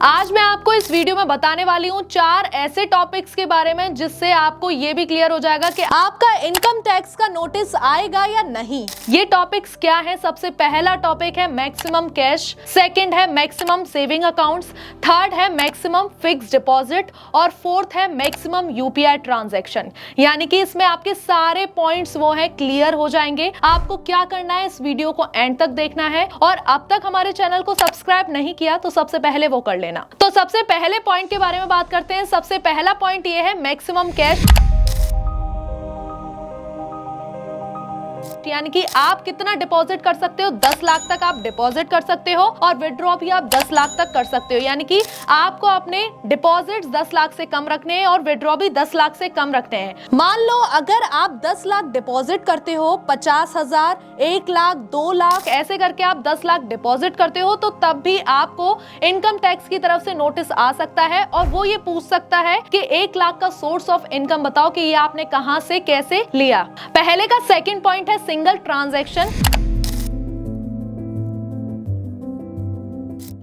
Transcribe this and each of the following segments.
आज मैं आपको इस वीडियो में बताने वाली हूँ 4 ऐसे टॉपिक्स के बारे में जिससे आपको ये भी क्लियर हो जाएगा कि आपका इनकम टैक्स का नोटिस आएगा या नहीं। ये टॉपिक्स क्या है? सबसे पहला टॉपिक है मैक्सिमम कैश, सेकंड है मैक्सिमम सेविंग अकाउंट्स, थर्ड है मैक्सिमम फिक्स डिपॉजिट और फोर्थ है मैक्सिमम यूपीआई ट्रांजैक्शन। यानी कि इसमें आपके सारे पॉइंट्स वो है क्लियर हो जाएंगे। आपको क्या करना है, इस वीडियो को एंड तक देखना है और अब तक हमारे चैनल को सब्सक्राइब नहीं किया तो सबसे पहले वो कर लेना। तो सबसे पहले पॉइंट के बारे में बात करते हैं। सबसे पहला पॉइंट ये है मैक्सिमम कैश, यानी कि आप कितना डिपॉजिट कर सकते हो। 10 लाख तक आप डिपॉजिट कर सकते हो और विड्रॉ भी आप 10 लाख तक कर सकते हो। यानी कि आपको अपने डिपॉजिट 10 लाख से कम रखने हैं और विड्रॉ भी 10 लाख से कम रखने हैं। मान लो अगर आप 10 लाख डिपॉजिट करते हो, 50,000, 1 लाख, 2 लाख ऐसे करके आप 10 लाख डिपॉजिट करते हो तो तब भी आपको इनकम टैक्स की तरफ से नोटिस आ सकता है और वो ये पूछ सकता है कि 1 लाख का सोर्स ऑफ इनकम बताओ कि ये आपने कहां से कैसे लिया। पहले का सेकंड पॉइंट है सिंगल ट्रांजैक्शन,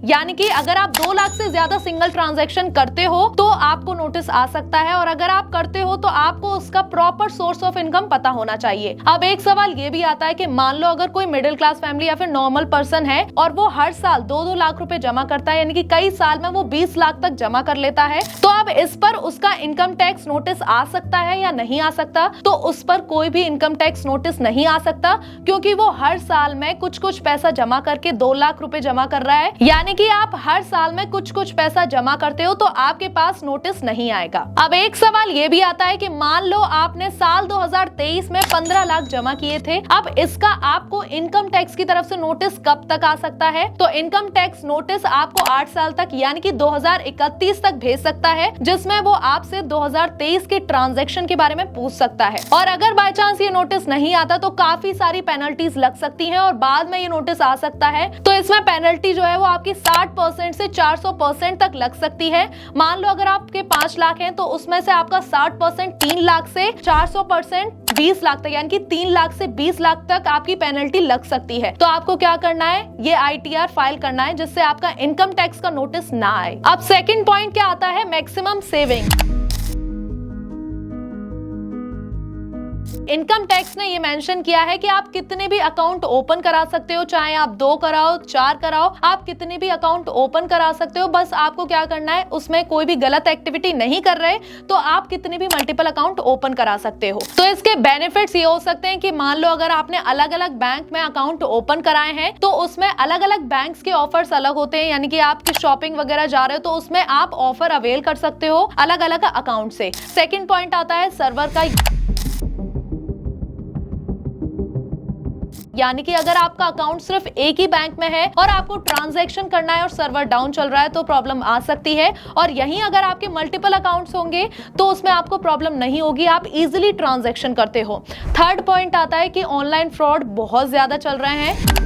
यानी कि अगर आप 2 लाख से ज्यादा सिंगल ट्रांजैक्शन करते हो तो आपको नोटिस आ सकता है और अगर आप करते हो तो आपको उसका प्रॉपर सोर्स ऑफ इनकम पता होना चाहिए। अब एक सवाल ये भी आता है कि मान लो अगर कोई मिडिल क्लास फैमिली या फिर नॉर्मल पर्सन है और वो हर साल 2-2 लाख रुपए जमा करता है, यानी कि कई साल में वो 20 लाख तक जमा कर लेता है, तो अब इस पर उसका इनकम टैक्स नोटिस आ सकता है या नहीं आ सकता? तो उस पर कोई भी इनकम टैक्स नोटिस नहीं आ सकता क्योंकि वो हर साल में कुछ कुछ पैसा जमा करके 2 लाख रुपए जमा कर रहा है। यानी कि आप हर साल में कुछ कुछ पैसा जमा करते हो तो आपके पास नोटिस नहीं आएगा। अब एक सवाल ये भी आता है कि मान लो आपने साल 2023 में 15 लाख जमा किए थे, अब इसका आपको इनकम टैक्स की तरफ से नोटिस कब तक आ सकता है? तो इनकम टैक्स नोटिस आपको 8 साल तक यानी कि 2031 तक भेज सकता है, जिसमें वो आपसे 2023 के ट्रांजैक्शन के बारे में पूछ सकता है। और अगर बाय चांस ये नोटिस नहीं आता तो काफी सारी पेनल्टीज लग सकती हैं और बाद में ये नोटिस आ सकता है तो इसमें पेनल्टी जो है वो आपकी 60% से 400% तक लग सकती है। मान लो अगर आपके 5 लाख हैं तो उसमें से आपका 60% 3 लाख से 400% 20 लाख तक, यानी कि 3 लाख से 20 लाख तक आपकी पेनल्टी लग सकती है। तो आपको क्या करना है, ये ITR फाइल करना है जिससे आपका इनकम टैक्स का नोटिस ना आए। अब सेकंड पॉइंट क्या आता है, मैक्सिमम सेविंग। इनकम टैक्स ने ये मेंशन किया है कि आप कितने भी अकाउंट ओपन करा सकते हो, चाहे आप 2 कराओ 4 कराओ, आप कितने भी अकाउंट ओपन करा सकते हो। बस आपको क्या करना है, उसमें कोई भी गलत एक्टिविटी नहीं कर रहे तो आप कितने भी मल्टीपल अकाउंट ओपन करा सकते हो। तो इसके बेनिफिट्स ये हो सकते हैं कि मान लो अगर आपने अलग अलग बैंक में अकाउंट ओपन कराए हैं तो उसमें अलग अलग बैंक्स के ऑफर्स अलग होते हैं, यानी कि आप शॉपिंग वगैरह जा रहे हो तो उसमें आप ऑफर अवेल कर सकते हो अलग अलग अकाउंट से। सेकेंड पॉइंट आता है सर्वर का, यानी कि अगर आपका अकाउंट सिर्फ एक ही बैंक में है और आपको ट्रांजैक्शन करना है और सर्वर डाउन चल रहा है तो प्रॉब्लम आ सकती है। और यहीं अगर आपके मल्टीपल अकाउंट्स होंगे तो उसमें आपको प्रॉब्लम नहीं होगी, आप इजीली ट्रांजैक्शन करते हो। थर्ड पॉइंट आता है कि ऑनलाइन फ्रॉड बहुत ज्यादा चल रहे हैं,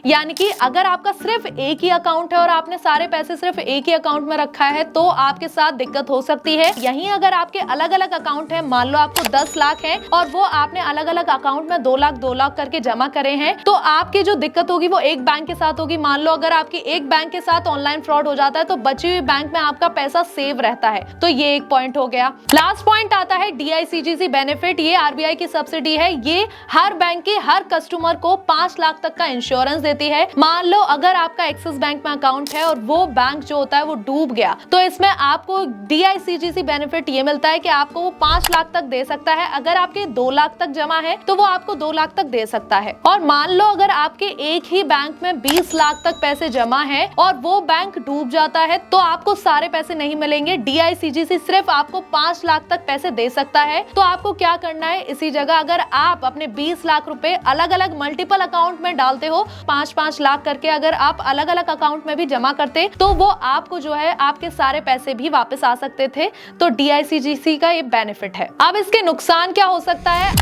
यानी कि अगर आपका सिर्फ एक ही अकाउंट है और आपने सारे पैसे सिर्फ एक ही अकाउंट में रखा है तो आपके साथ दिक्कत हो सकती है। यहीं अगर आपके अलग अलग अकाउंट है, मान लो आपको 10 लाख है और वो आपने अलग अलग अकाउंट में 2 लाख करके जमा करे हैं तो आपकी जो दिक्कत होगी वो एक बैंक के साथ होगी। मान लो अगर आपकी एक बैंक के साथ ऑनलाइन फ्रॉड हो जाता है तो बची हुई बैंक में आपका पैसा सेव रहता है। तो ये एक पॉइंट हो गया। लास्ट पॉइंट आता है DICGC बेनिफिट। ये RBI की सब्सिडी है, ये हर बैंक के हर कस्टमर को 5 लाख तक का इंश्योरेंस है। मान लो अगर आपका एक्सिस बैंक में अकाउंट है और वो बैंक जो होता है वो डूब गया तो इसमें आपको DICGC बेनिफिट ये मिलता है कि आपको वो 5 लाख तक दे सकता है। अगर आपके 2 लाख तक जमा है तो वो आपको 2 लाख तक दे सकता है। और मान लो अगर आपके एक ही बैंक में 20 लाख तक पैसे जमा है और वो बैंक डूब जाता है तो आपको सारे पैसे नहीं मिलेंगे। DICGC सिर्फ आपको 5 लाख तक पैसे दे सकता है। तो आपको क्या करना है, इसी जगह अगर आप अपने 20 लाख रुपए अलग अलग मल्टीपल अकाउंट में डालते हो, 5-5 लाख करके अगर आप अलग अलग अकाउंट में भी जमा करते तो वो आपको जो है आपके सारे पैसे भी वापस आ सकते थे। तो DICGC का ये बेनिफिट है। अब इसके नुकसान क्या हो सकता है?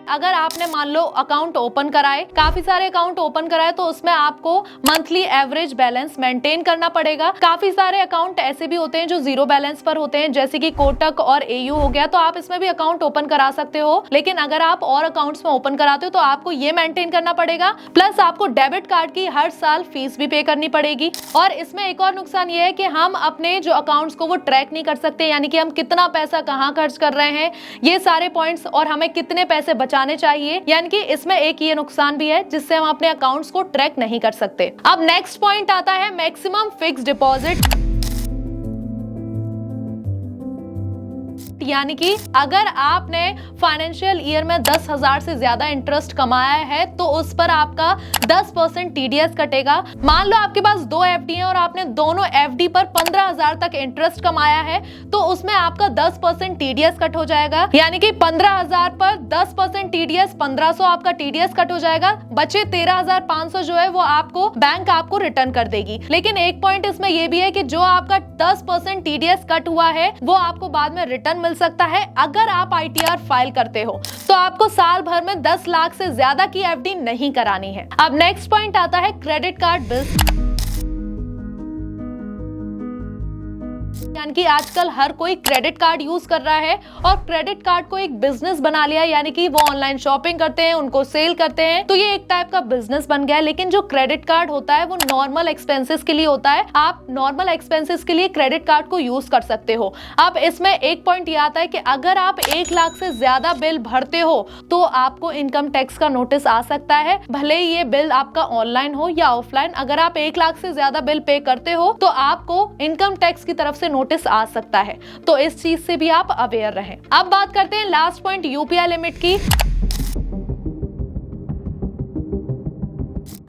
अगर आपने मान लो अकाउंट ओपन कराए, काफी सारे अकाउंट ओपन कराए, तो उसमें आपको मंथली एवरेज बैलेंस मेंटेन करना पड़ेगा। काफी सारे अकाउंट ऐसे भी होते हैं जो जीरो बैलेंस पर होते हैं, जैसे कि कोटक और एयू हो गया, तो आप इसमें भी अकाउंट ओपन करा सकते हो। लेकिन अगर आप और अकाउंट्स में ओपन कराते हो तो आपको ये मेंटेन करना पड़ेगा, प्लस आपको डेबिट कार्ड की हर साल फीस भी पे करनी पड़ेगी। और इसमें एक और नुकसान ये है कि हम अपने जो अकाउंट्स को वो ट्रैक नहीं कर सकते, यानी कि हम कितना पैसा कहाँ खर्च कर रहे हैं, ये सारे पॉइंट्स, और हमें कितने पैसे बचाने चाहिए, यानी कि इसमें एक ये नुकसान भी है जिससे हम अपने अकाउंट्स को ट्रैक नहीं कर सकते। अब नेक्स्ट पॉइंट आता है मैक्सिमम फिक्स्ड डिपॉजिट, यानी कि अगर आपने फाइनेंशियल ईयर में 10,000 से ज्यादा इंटरेस्ट कमाया है तो उस पर आपका 10% टीडीएस कटेगा। मान लो आपके पास 2 एफडी हैं और आपने दोनों एफडी पर 15,000 तक इंटरेस्ट कमाया है, तो उसमें आपका 10% टीडीएस कट हो जाएगा, यानी कि 15,000 पर 10% टीडीएस, 1500 आपका टीडीएस कट हो जाएगा। बचे 13,500 जो है वो आपको बैंक आपको रिटर्न कर देगी। लेकिन एक पॉइंट इसमें यह भी है कि जो आपका 10% टीडीएस कट हुआ है वो आपको बाद में रिटर्न मिल सकता है अगर आप आईटीआर फाइल करते हो। तो आपको साल भर में 10 लाख से ज्यादा की एफडी नहीं करानी है। अब नेक्स्ट पॉइंट आता है क्रेडिट कार्ड बिल्स, यानी कि आजकल हर कोई क्रेडिट कार्ड यूज कर रहा है और क्रेडिट कार्ड को एक बिजनेस बना लिया, यानी कि वो ऑनलाइन शॉपिंग करते हैं, उनको सेल करते हैं, तो ये एक टाइप का बिजनेस बन गया है। लेकिन जो क्रेडिट कार्ड होता है वो नॉर्मल एक्सपेंसेस के लिए होता है, आप नॉर्मल एक्सपेंसेस के लिए क्रेडिट कार्ड को यूज कर सकते हो। अब इसमें एक पॉइंट ये आता है कि अगर आप 1 लाख से ज्यादा बिल भरते हो तो आपको इनकम टैक्स का नोटिस आ सकता है, भले ही ये बिल आपका ऑनलाइन हो या ऑफलाइन। अगर आप 1 लाख से ज्यादा बिल पे करते हो तो आपको इनकम टैक्स की तरफ से नोटिस आ सकता है, तो इस चीज से भी आप अवेयर रहें। अब बात करते हैं लास्ट पॉइंट यूपीआई लिमिट की।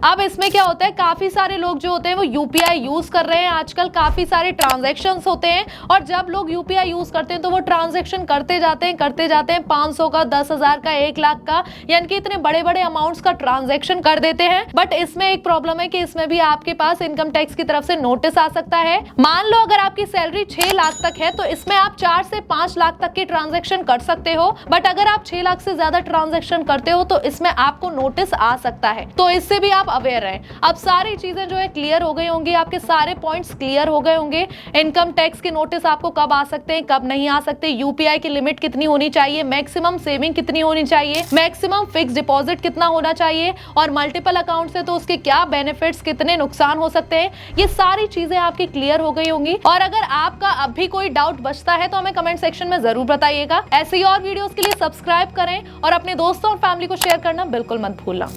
अब इसमें क्या होता है, काफी सारे लोग जो होते हैं वो यूपीआई यूज कर रहे हैं आजकल, काफी सारे ट्रांजैक्शंस होते हैं और जब लोग यूपीआई यूज करते हैं तो वो ट्रांजैक्शन करते जाते हैं 500 का, 10,000 का, 1 लाख का, यानी कि इतने बड़े बड़े अमाउंट्स का ट्रांजैक्शन कर देते हैं। बट इसमें एक प्रॉब्लम है कि इसमें भी आपके पास इनकम टैक्स की तरफ से नोटिस आ सकता है। मान लो अगर आपकी सैलरी 6 लाख तक है तो इसमें आप 4 से 5 लाख तक के ट्रांजैक्शन कर सकते हो, बट अगर आप 6 लाख से ज्यादा ट्रांजैक्शन करते हो तो इसमें आपको नोटिस आ सकता है, तो इससे भी आप अवेयर रहे। अब सारी चीजें जो है क्लियर हो गई होंगी, आपके सारे पॉइंट्स क्लियर हो गए होंगे। इनकम टैक्स के नोटिस आपको कब आ सकते हैं, कब नहीं आ सकते, यूपीआई की लिमिट कितनी होनी चाहिए, मैक्सिमम सेविंग कितनी होनी चाहिए, मैक्सिमम फिक्स डिपॉजिट कितना होना चाहिए, और मल्टीपल अकाउंट से तो उसके क्या बेनिफिट्स, कितने नुकसान हो सकते हैं, ये सारी चीजें आपकी क्लियर हो गई होंगी। और अगर आपका अब भी कोई डाउट बचता है तो हमें कमेंट सेक्शन में जरूर बताइएगा। ऐसे ही और वीडियोस के लिए सब्सक्राइब करें और अपने दोस्तों और फैमिली को शेयर करना बिल्कुल मत भूलना।